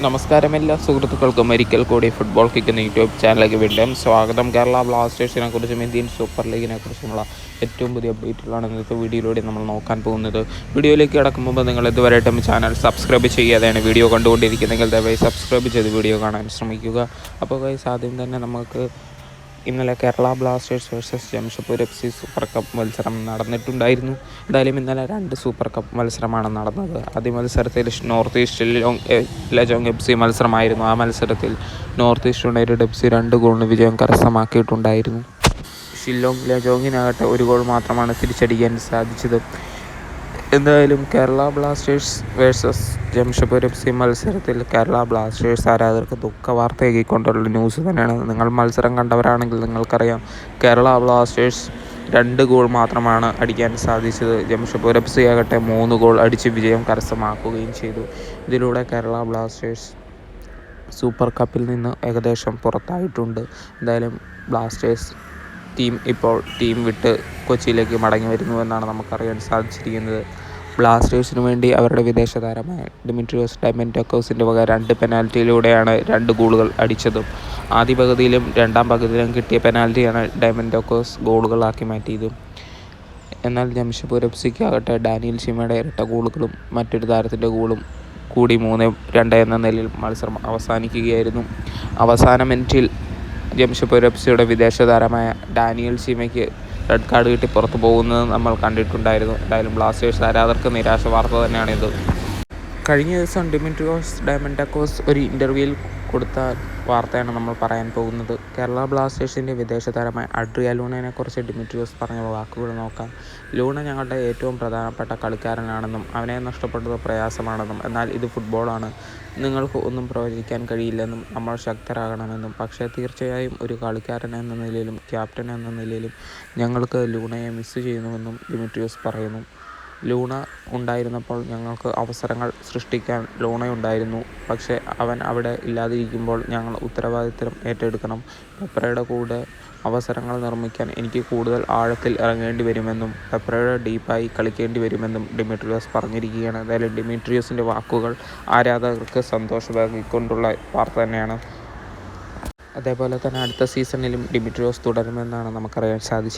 നമസ്കാരം എല്ലാ സുഹൃത്തുക്കൾക്കും ഒരിക്കൽ കൂടി ഫുട്ബോൾ കിക്ക് എന്ന യൂട്യൂബ് ചാനലിലേക്ക് വീണ്ടും സ്വാഗതം. കേരള ബ്ലാസ്റ്റേഴ്സിനെ കുറിച്ചും ഇന്ത്യൻ സൂപ്പർ ലീഗിനെ കുറിച്ചുമുള്ള ഏറ്റവും പുതിയ അപ്ഡേറ്റുകളാണ് ഇന്നത്തെ വീഡിയോയിലൂടെ നമ്മൾ നോക്കാൻ പോകുന്നത്. വീഡിയോയിലേക്ക് കടക്കും മുമ്പ് നിങ്ങൾ ഇതുവരെയായിട്ടും ചാനൽ സബ്സ്ക്രൈബ് ചെയ്യാതെയാണ് വീഡിയോ കണ്ടുകൊണ്ടിരിക്കുന്നതെങ്കിൽ ദയവായി സബ്സ്ക്രൈബ് ചെയ്ത് വീഡിയോ കാണാൻ ശ്രമിക്കുക. അപ്പോൾ ഗൈസ്, ആദ്യം തന്നെ നമുക്ക് ഇന്നലെ Kerala Blasters versus Jamshedpur FC super cup മത്സരം നടന്നിട്ടുണ്ടായിരുന്നു. എന്തായാലും ഇന്നലെ 2 സൂപ്പർ കപ്പ് മത്സരമാണ് നടന്നത്. ആദ്യ മത്സരത്തിൽ നോർത്ത് ഈസ്റ്റ് ലജോങ് FC മത്സരമായിരുന്നു. ആ മത്സരത്തിൽ നോർത്ത് ഈസ്റ്റ് യുണൈറ്റഡ് FC 2 ഗോളിന് വിജയം കരസ്ഥമാക്കിയിട്ടുണ്ടായിരുന്നു. ഷില്ലോങ് ലജോങ്ങിനാകട്ടെ 1 ഗോൾ മാത്രമാണ് തിരിച്ചടിക്കാൻ സാധിച്ചത്. എന്തായാലും Kerala Blasters versus Jamshedpur FC മത്സരത്തിൽ കേരള ബ്ലാസ്റ്റേഴ്സ് ആരാധകർക്ക് ദുഃഖവാർത്തയാക്കിക്കൊണ്ടുള്ള ന്യൂസ് തന്നെയാണ്. നിങ്ങൾ മത്സരം കണ്ടവരാണെങ്കിൽ നിങ്ങൾക്കറിയാം, കേരള ബ്ലാസ്റ്റേഴ്സ് 2 ഗോൾ മാത്രമാണ് അടിക്കാൻ സാധിച്ചത്. ജംഷഡ്പൂർ FC ആകട്ടെ 3 ഗോൾ അടിച്ച് വിജയം കരസ്ഥമാക്കുകയും ചെയ്തു. ഇതിലൂടെ കേരള ബ്ലാസ്റ്റേഴ്സ് സൂപ്പർ കപ്പിൽ നിന്ന് ഏകദേശം പുറത്തായിട്ടുണ്ട്. എന്തായാലും ബ്ലാസ്റ്റേഴ്സ് ഇപ്പോൾ ടീം വിട്ട് കൊച്ചിയിലേക്ക് മടങ്ങി വരുന്നുവെന്നാണ് നമുക്കറിയാൻ സാധിച്ചിരിക്കുന്നത്. ബ്ലാസ്റ്റേഴ്സിനു വേണ്ടി അവരുടെ വിദേശ താരമായ ഡിമിട്രിയോസ് ഡയമൻറ്റക്കോസിൻ്റെ വക 2 പെനാൽറ്റിയിലൂടെയാണ് 2 ഗോളുകൾ അടിച്ചതും. ആദ്യ പകുതിയിലും രണ്ടാം പകുതിയിലും കിട്ടിയ പെനാൽറ്റിയാണ് ഡയമൻറ്റക്കോസ് ഗോളുകളാക്കി മാറ്റിയത്. എന്നാൽ ജംഷഡ്പൂർ FCക്ക് ആകട്ടെ ഡാനിയൽ ഷിമയുടെ ഇരട്ട ഗോളുകളും മറ്റൊരു താരത്തിൻ്റെ ഗോളും കൂടി 3-2 എന്ന നിലയിൽ മത്സരം അവസാനിക്കുകയായിരുന്നു. അവസാന മിനിറ്റിൽ ജംഷഡ്പൂർ FCയുടെ വിദേശ താരമായ ഡാനിയൽ ഷിമയ്ക്ക് റെഡ് കാർഡ് കിട്ടി പുറത്തു പോകുന്നത് നമ്മൾ കണ്ടിട്ടുണ്ടായിരുന്നു. എന്തായാലും ബ്ലാസ്റ്റേഴ്സ് ആരാധകർക്ക് നിരാശ വാർത്ത തന്നെയാണിത്. കഴിഞ്ഞ ദിവസം ഡിമിട്രിയോസ് ഡയമൻറ്റക്കോസ് ഒരു ഇൻ്റർവ്യൂവിൽ കൊടുത്ത വാർത്തയാണ് നമ്മൾ പറയാൻ പോകുന്നത്. കേരള ബ്ലാസ്റ്റേഴ്സിൻ്റെ വിദേശ താരമായ അഡ്രിയ ലൂണയെക്കുറിച്ച് ഡിമിട്രിയോസ് പറഞ്ഞ വാക്കുകൾ നോക്കാം. ലൂണ ഞങ്ങളുടെ ഏറ്റവും പ്രധാനപ്പെട്ട കളിക്കാരനാണെന്നും അവനെ നഷ്ടപ്പെട്ടത് പ്രയാസമാണെന്നും എന്നാൽ ഇത് ഫുട്ബോളാണ്, നിങ്ങൾക്ക് ഒന്നും പ്രവചിക്കാൻ കഴിയില്ലെന്നും നമ്മൾ ശക്തരാകണമെന്നും പക്ഷേ തീർച്ചയായും ഒരു കളിക്കാരൻ എന്ന നിലയിലും ക്യാപ്റ്റൻ എന്ന നിലയിലും ഞങ്ങൾക്ക് ലൂണയെ മിസ് ചെയ്യുന്നുവെന്നും ഡിമിട്രിയോസ് പറയുന്നു. ലൂണ ഉണ്ടായിരുന്നപ്പോൾ ഞങ്ങൾക്ക് അവസരങ്ങൾ സൃഷ്ടിക്കാൻ ലൂണയുണ്ടായിരുന്നു. പക്ഷേ അവൻ അവിടെ ഇല്ലാതിരിക്കുമ്പോൾ ഞങ്ങൾ ഉത്തരവാദിത്തം ഏറ്റെടുക്കണം. പെപ്രയുടെ കൂടെ അവസരങ്ങൾ നിർമ്മിക്കാൻ എനിക്ക് കൂടുതൽ ആഴത്തിൽ ഇറങ്ങേണ്ടി വരുമെന്നും പെപ്രയുടെ ഡീപ്പായി കളിക്കേണ്ടി വരുമെന്നും ഡിമിട്രിയോസ് പറഞ്ഞിരിക്കുകയാണ്. എന്തായാലും ഡിമിട്രിയോസിൻ്റെ വാക്കുകൾ ആരാധകർക്ക് സന്തോഷമാക്കിക്കൊണ്ടുള്ള വാർത്ത തന്നെയാണ്. അതേപോലെ തന്നെ അടുത്ത സീസണിലും ഡിമിട്രിയോസ് തുടരുമെന്നാണ് നമുക്കറിയാൻ സാധിച്ചിരിക്കുന്നത്.